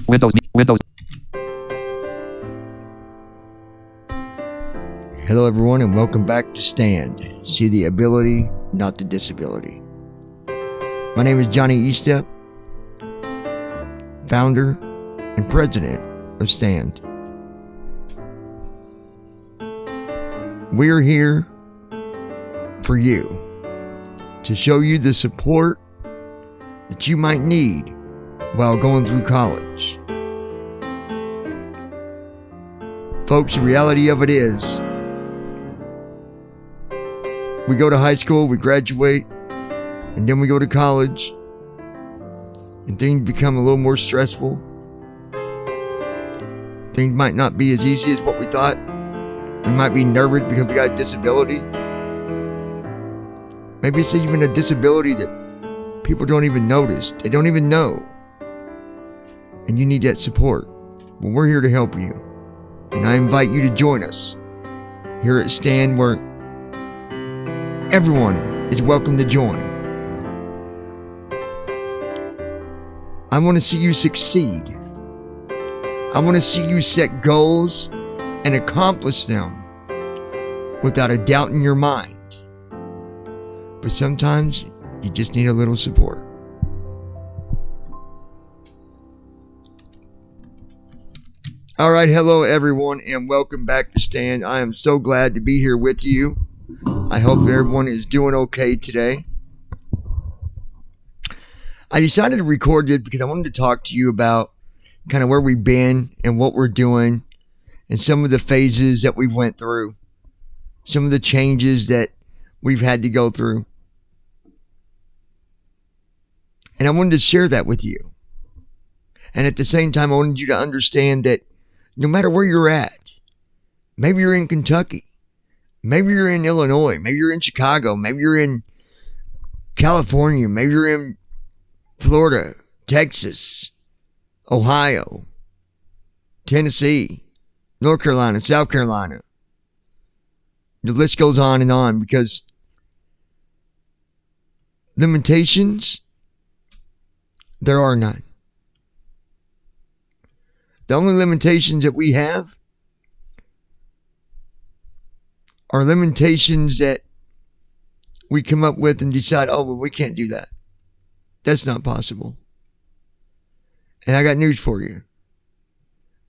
Windows. Hello everyone and welcome back to Stand. See the ability, not the disability. My name is Johnny Eastep, founder and president of Stand. We are here for you to show you the support that you might need while going through college. Folks, the reality of it is, we go to high school, we graduate, and then we go to college, and things become a little more stressful. Things might not be as easy as what we thought. We might be nervous because we got a disability. Maybe it's even a disability that people don't even notice. They don't even know. And you need that support. Well, we're here to help you. And I invite you to join us here at Stand, where everyone is welcome to join. I want to see you succeed. I want to see you set goals and accomplish them without a doubt in your mind. But sometimes you just need a little support. All right, hello everyone, and welcome back to Stand. I am so glad to be here with you. I hope that everyone is doing okay today. I decided to record this because I wanted to talk to you about kind of where we've been and what we're doing and some of the phases that we've went through, some of the changes that we've had to go through. And I wanted to share that with you. And at the same time, I wanted you to understand that no matter where you're at, maybe you're in Kentucky, maybe you're in Illinois, maybe you're in Chicago, maybe you're in California, maybe you're in Florida, Texas, Ohio, Tennessee, North Carolina, South Carolina. The list goes on, because limitations, there are none. The only limitations that we have are limitations that we come up with and decide, oh, well, we can't do that. That's not possible. And I got news for you.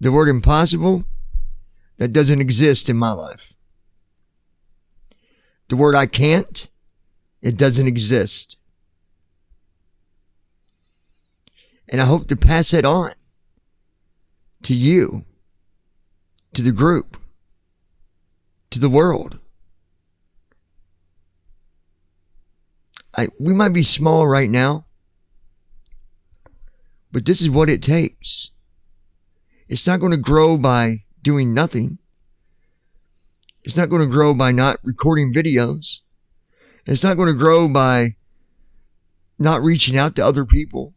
The word impossible, that doesn't exist in my life. The word I can't, it doesn't exist. And I hope to pass it on to you, to the group, to the world. We might be small right now, but this is what it takes. It's not going to grow by doing nothing. It's not going to grow by not recording videos. It's not going to grow by not reaching out to other people.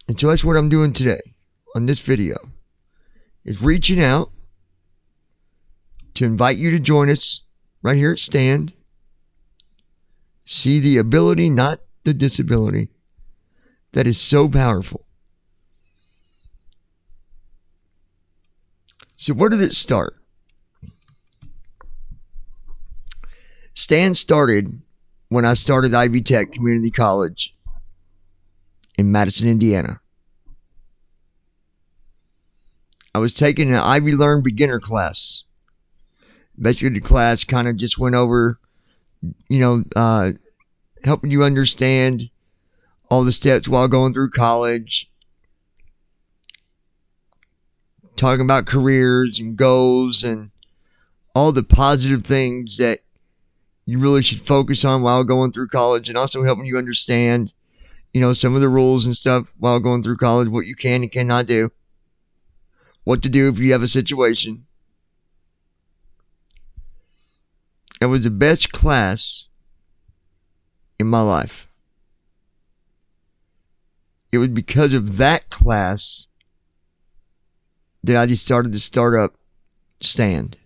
And so that's what I'm doing today on this video, is reaching out to invite you to join us right here at Stand. See the ability, not the disability. That is so powerful. So where did it start? Stand started when I started Ivy Tech Community College in Madison, Indiana. I was taking an Ivy Learn beginner class. Basically, the class kind of just went over, helping you understand all the steps while going through college, talking about careers and goals and all the positive things that you really should focus on while going through college, and also helping you understand, some of the rules and stuff while going through college, what you can and cannot do, what to do if you have a situation. It was the best class in my life. It was because of that class that I just started to start up Stand.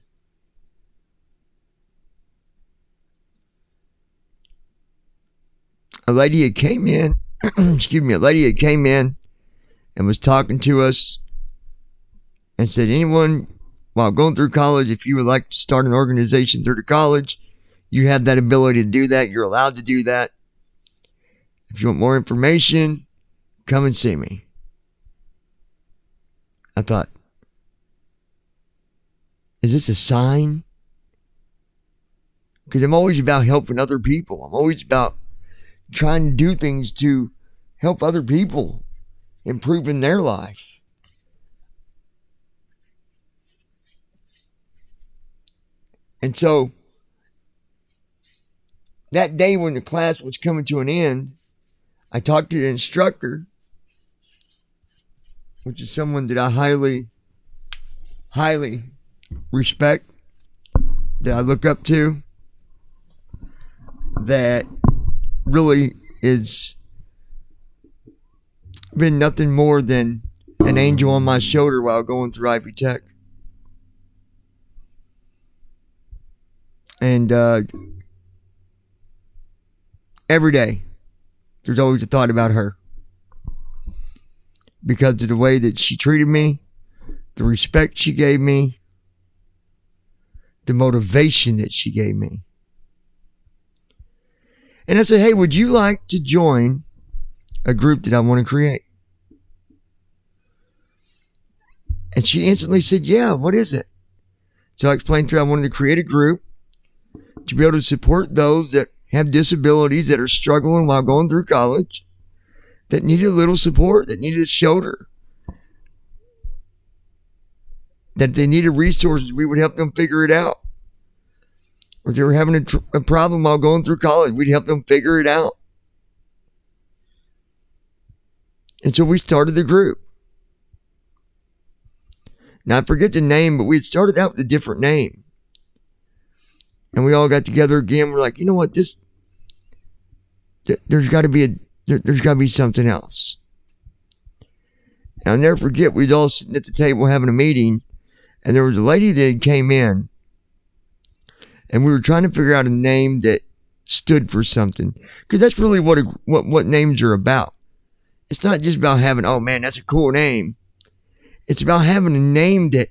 a lady had came in, a lady had came in and was talking to us and said, anyone, while going through college, if you would like to start an organization through the college, you have that ability to do that. You're allowed to do that. If you want more information, come and see me. I thought, is this a sign? Because I'm always about helping other people. I'm always about trying to do things to help other people improve in their life. And so that day when the class was coming to an end, I talked to the instructor, which is someone that I highly, highly respect, that I look up to, that really is been nothing more than an angel on my shoulder while going through Ivy Tech. And every day, there's always a thought about her. Because of the way that she treated me, the respect she gave me, the motivation that she gave me. And I said, hey, would you like to join a group that I want to create? And she instantly said, yeah, what is it? So I explained to her I wanted to create a group to be able to support those that have disabilities, that are struggling while going through college, that needed a little support, that needed a shoulder, that they needed resources, we would help them figure it out. Or if they were having a problem while going through college, we'd help them figure it out. And so we started the group. Now I forget the name, but we had started out with a different name. And we all got together again. We're like, you know what? There's got to be something else. And I'll never forget, we was all sitting at the table having a meeting, and there was a lady that came in, and we were trying to figure out a name that stood for something, because that's really what names are about. It's not just about having, oh man, that's a cool name. It's about having a name that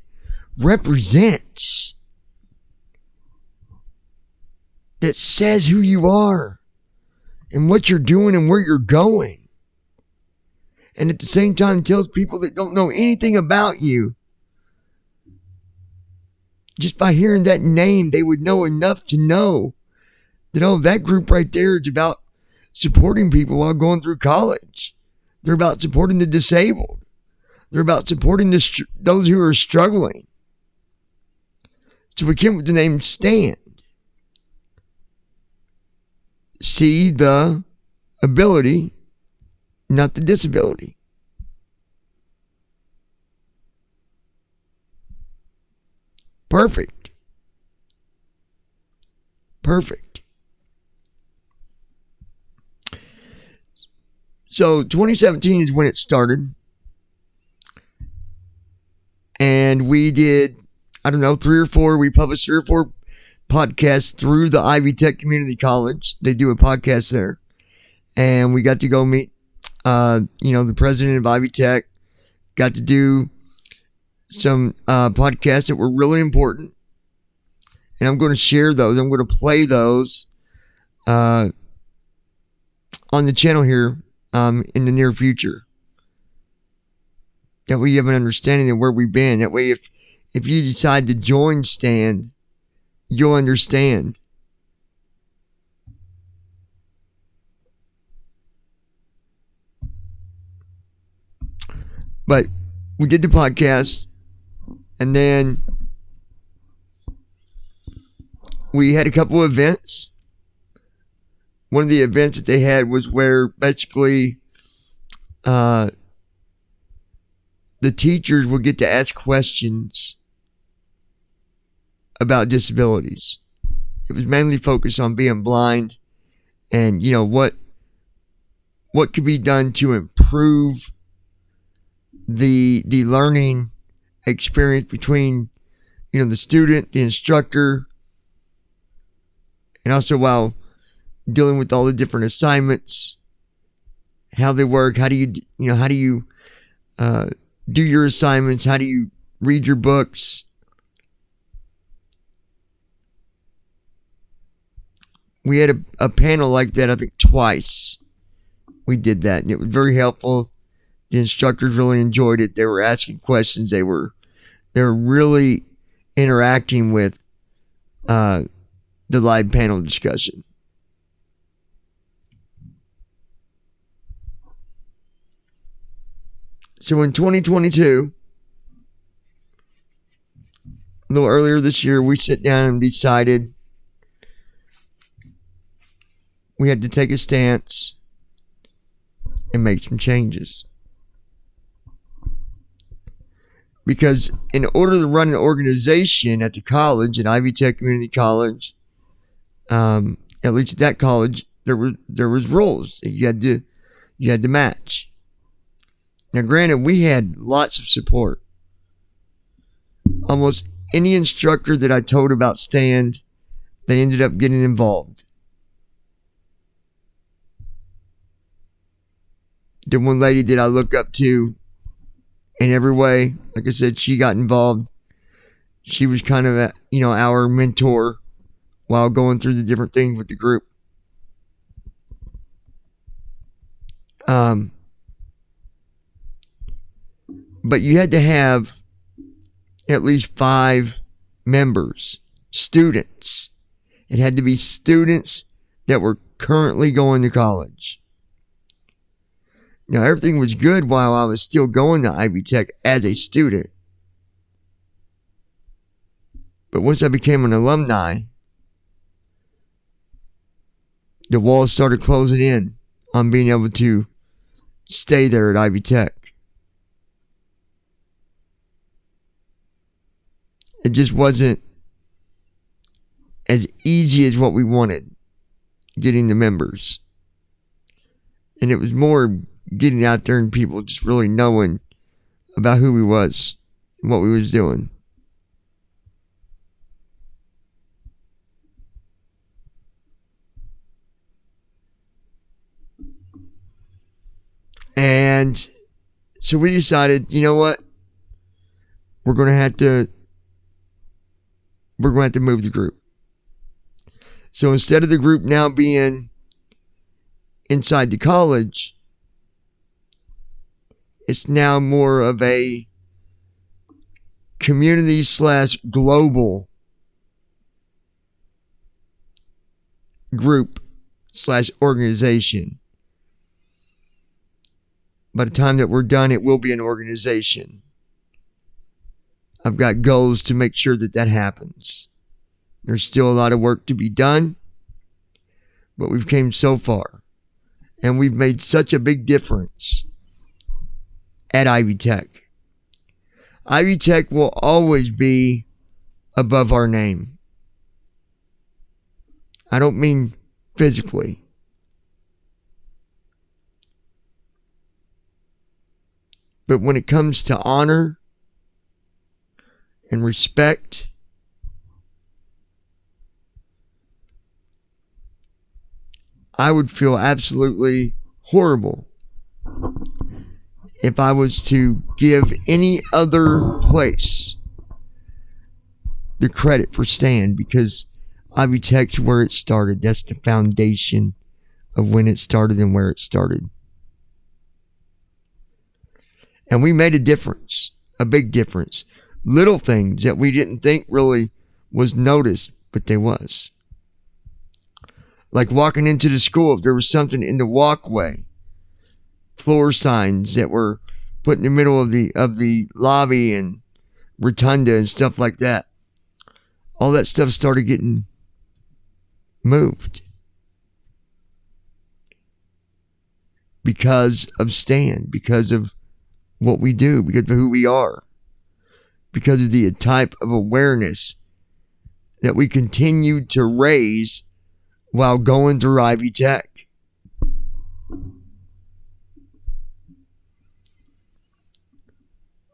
represents, that says who you are and what you're doing and where you're going. And at the same time tells people that don't know anything about you, just by hearing that name, they would know enough to know that, oh, that group right there is about supporting people while going through college. They're about supporting the disabled. They're about supporting those who are struggling. So we came up with the name Stand. See the ability, not the disability. Perfect. So 2017 is when it started. And we did, I don't know, we published 3 or 4 podcasts through the Ivy Tech Community College. They do a podcast there. And we got to go meet, the president of Ivy Tech. Got to do some podcasts that were really important. And I'm going to share those. I'm going to play those on the channel here in the near future. That way you have an understanding of where we've been. That way if you decide to join Stand, you'll understand. But we did the podcast, and then we had a couple of events. One of the events that they had was where basically the teachers would get to ask questions about disabilities. It was mainly focused on being blind and, what could be done to improve the learning experience between, the student, the instructor, and also while dealing with all the different assignments, how they work, how do you do your assignments, how do you read your books. We had a panel like that, I think twice. We did that, and it was very helpful. The instructors really enjoyed it. They were asking questions. They were really interacting with the live panel discussion. So in 2022, a little earlier this year, we sat down and decided we had to take a stance and make some changes. Because in order to run an organization at the college, at Ivy Tech Community College, at least at that college, there was rules that you had to match. Now, granted, we had lots of support. Almost any instructor that I told about stand, they ended up getting involved. The one lady that I look up to in every way, like I said, she got involved. She was kind of our mentor while going through the different things with the group. But you had to have at least 5 members, students. It had to be students that were currently going to college. Now, everything was good while I was still going to Ivy Tech as a student. But once I became an alumni, the walls started closing in on being able to stay there at Ivy Tech. It just wasn't as easy as what we wanted, getting the members. And it was more getting out there and people just really knowing about who we was and what we was doing. And so we decided, you know what? We're going to have to move the group. So instead of the group now being inside the college, it's now more of a community/global group/organization. By the time that we're done, it will be an organization. I've got goals to make sure that happens. There's still a lot of work to be done, but we've came so far, and we've made such a big difference at Ivy Tech. Ivy Tech will always be above our name. I don't mean physically. But when it comes to honor and respect, I would feel absolutely horrible if I was to give any other place the credit for stand, because Ivy Tech's where it started. That's the foundation of when it started and where it started. And we made a difference, a big difference. Little things that we didn't think really was noticed, but they was. Like walking into the school, if there was something in the walkway, floor signs that were put in the middle of the lobby and rotunda and stuff like that. All that stuff started getting moved because of stand, because of what we do, because of who we are, because of the type of awareness that we continued to raise while going through Ivy Tech.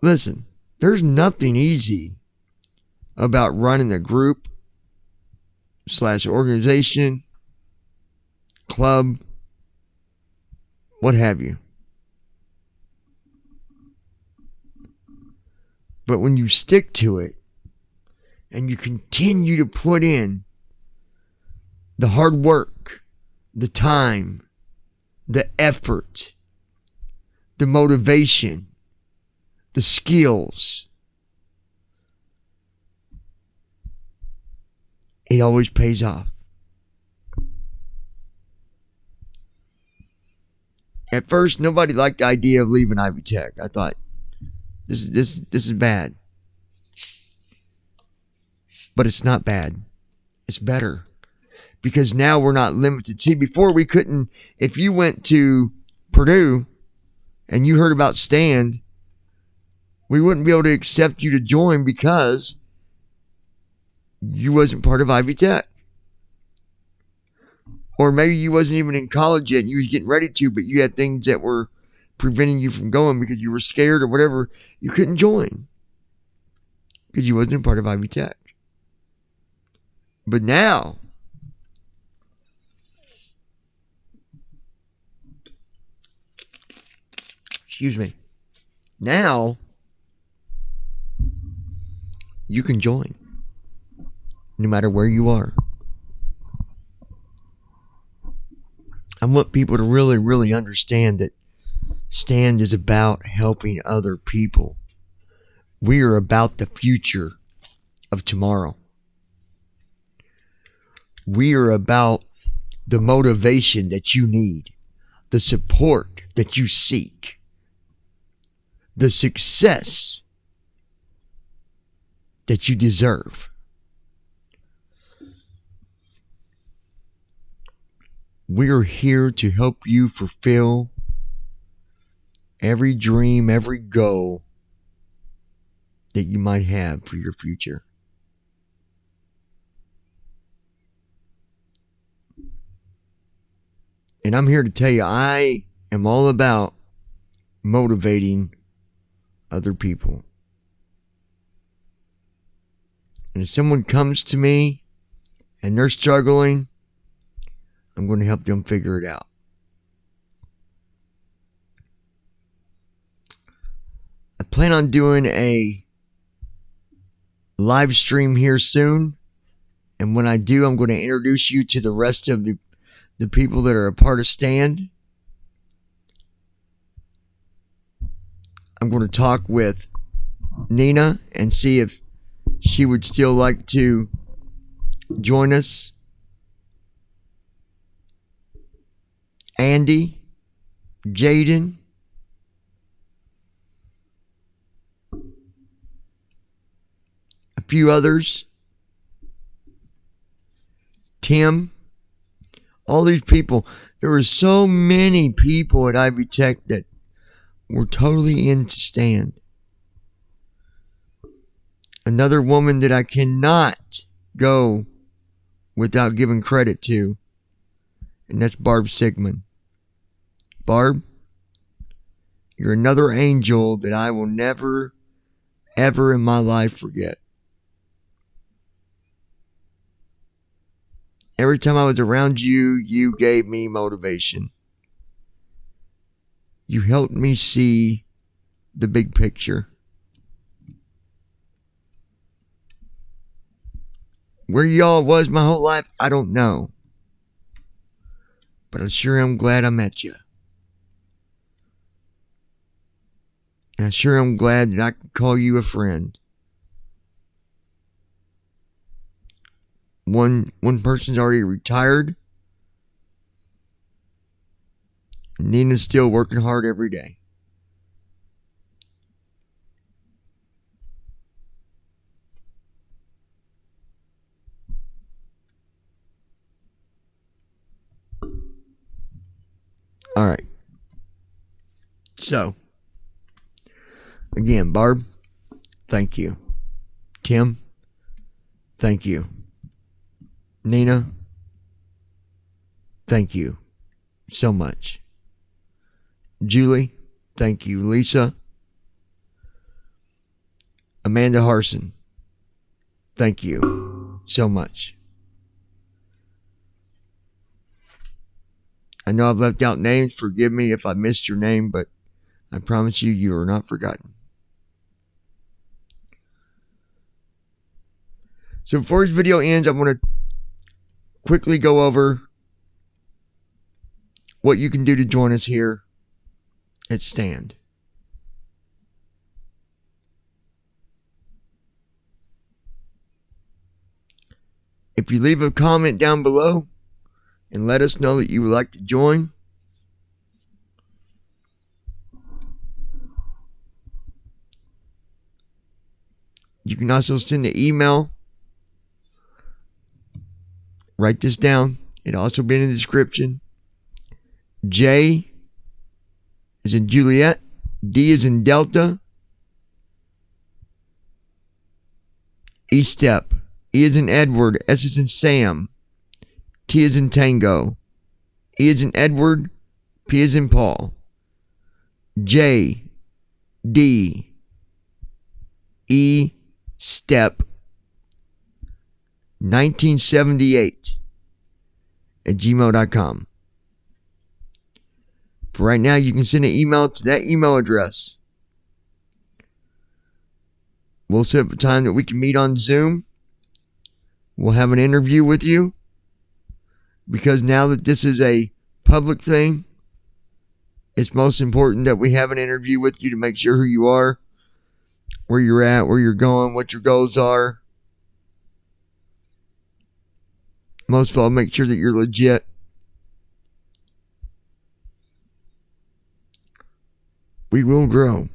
Listen, there's nothing easy about running a group/organization club, what have you. But when you stick to it and you continue to put in the hard work, the time, the effort, the motivation, the skills, it always pays off. At first, nobody liked the idea of leaving Ivy Tech. I thought, this is bad. But it's not bad. It's better. Because now we're not limited. See, before we couldn't, if you went to Purdue and you heard about Stand, we wouldn't be able to accept you to join because you wasn't part of Ivy Tech. Or maybe you wasn't even in college yet and you was getting ready to, but you had things that were preventing you from going because you were scared or whatever. You couldn't join because you wasn't part of Ivy Tech. But now, now you can join no matter where you are. I want people to really, really understand that Stand is about helping other people. We are about the future of tomorrow. We are about the motivation that you need, the support that you seek, the success that you deserve. We are here to help you fulfill every dream, every goal that you might have for your future. And I'm here to tell you, I am all about motivating other people. And if someone comes to me and they're struggling, I'm going to help them figure it out. I plan on doing a live stream here soon. And when I do, I'm going to introduce you to the rest of the people that are a part of Stand. I'm going to talk with Nina and see if she would still like to join us. Andy, Jaden, a few others, Tim, all these people. There were so many people at Ivy Tech that were totally into Stand. Another woman that I cannot go without giving credit to, and that's Barb Sigmund. Barb, you're another angel that I will never, ever in my life forget. Every time I was around you, you gave me motivation. You helped me see the big picture. Where y'all was my whole life, I don't know. But I sure am glad I met you. And I sure am glad that I can call you a friend. One person's already retired. Nina's still working hard every day. All right. So, again, Barb, thank you. Tim, thank you. Nina, thank you so much. Julie, thank you. Lisa, Amanda Harson, thank you so much. I know I've left out names. Forgive me if I missed your name, but I promise you, you are not forgotten. So before this video ends, I want to quickly go over what you can do to join us here at Stand. If you leave a comment down below and let us know that you would like to join, you can also send an email. Write this down. It'll also be in the description. J is in Juliet. D is in Delta. E-Step. E is in Edward. S is in Sam. T is in Tango. E is in Edward. P is in Paul. J. D. E. Step. 1978 at gmail.com. For right now, you can send an email to that email address. We'll set up a time that we can meet on Zoom. We'll have an interview with you. Because now that this is a public thing, it's most important that we have an interview with you to make sure who you are, where you're at, where you're going, what your goals are. Most of all, make sure that you're legit. We will grow.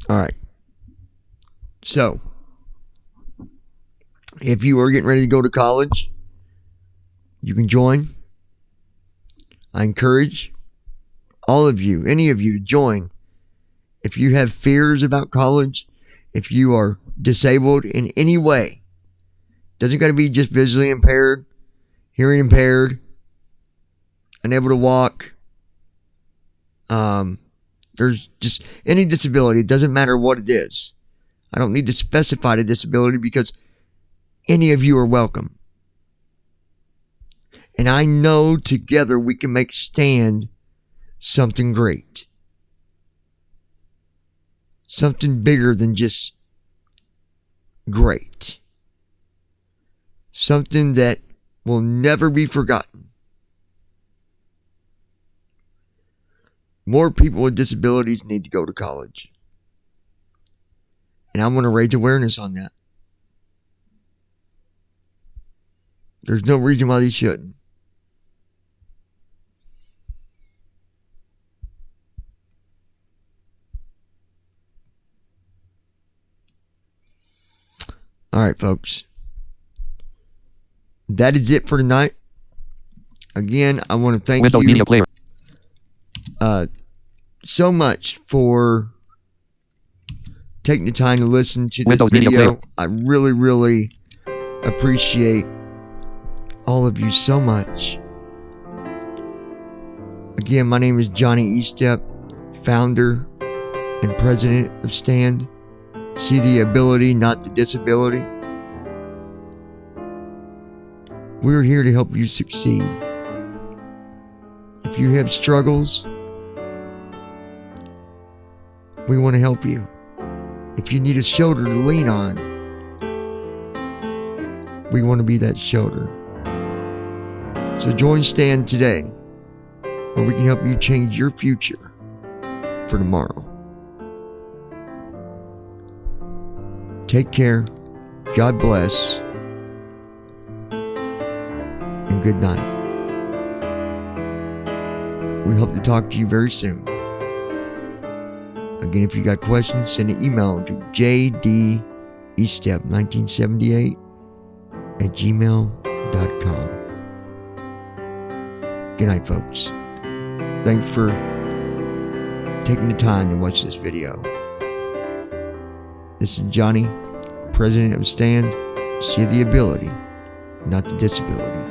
All right. So, if you are getting ready to go to college, you can join. I encourage all of you, any of you, to join. If you have fears about college, if you are disabled in any way, doesn't got to be just visually impaired, hearing impaired, unable to walk. There's just any disability. It doesn't matter what it is. I don't need to specify the disability because any of you are welcome. And I know together we can make Stand something great. Something bigger than just great. Something that will never be forgotten. More people with disabilities need to go to college. And I'm going to raise awareness on that. There's no reason why they shouldn't. All right, folks. That is it for tonight. Again, I want to thank Windows you Media Player. So much for taking the time to listen to this Windows Media video. Player. I really, really appreciate all of you so much. Again, my name is Johnny E-Step, founder and president of Stand. See the ability, not the disability. We're here to help you succeed. If you have struggles, we want to help you. If you need a shoulder to lean on, we want to be that shoulder. So join Stand today, where we can help you change your future for tomorrow. Take care. God bless. And good night. We hope to talk to you very soon. Again, if you got questions, send an email to jdestep1978 at gmail.com. Good night, folks. Thanks for taking the time to watch this video. This is Johnny, president of Stand. See the ability, not the disability.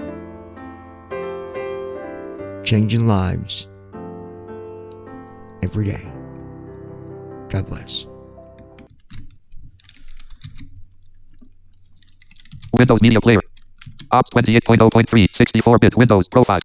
Changing lives every day. God bless. Windows Media Player. Ops 28.0.3, 64-bit Windows Profile.